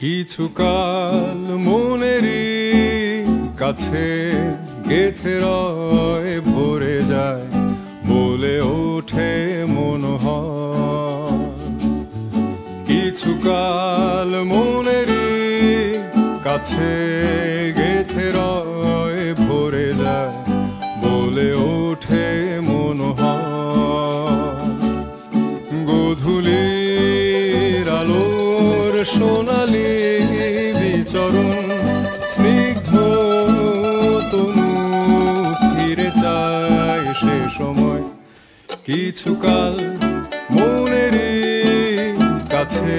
কিছুকাল মনেরই কাছে গেথে রয় ভরে যায় বলে ওঠে মনোহর। কিছুকাল মনেরই কাছে গেথে রয় ভরে যায় বলে ওঠে মনোহর। গধূলির আলোর সোনালি বিচরণ স্নিগ্ধ তনু ফিরে চায় সে সময়। কিছুকাল মনেরই কাছে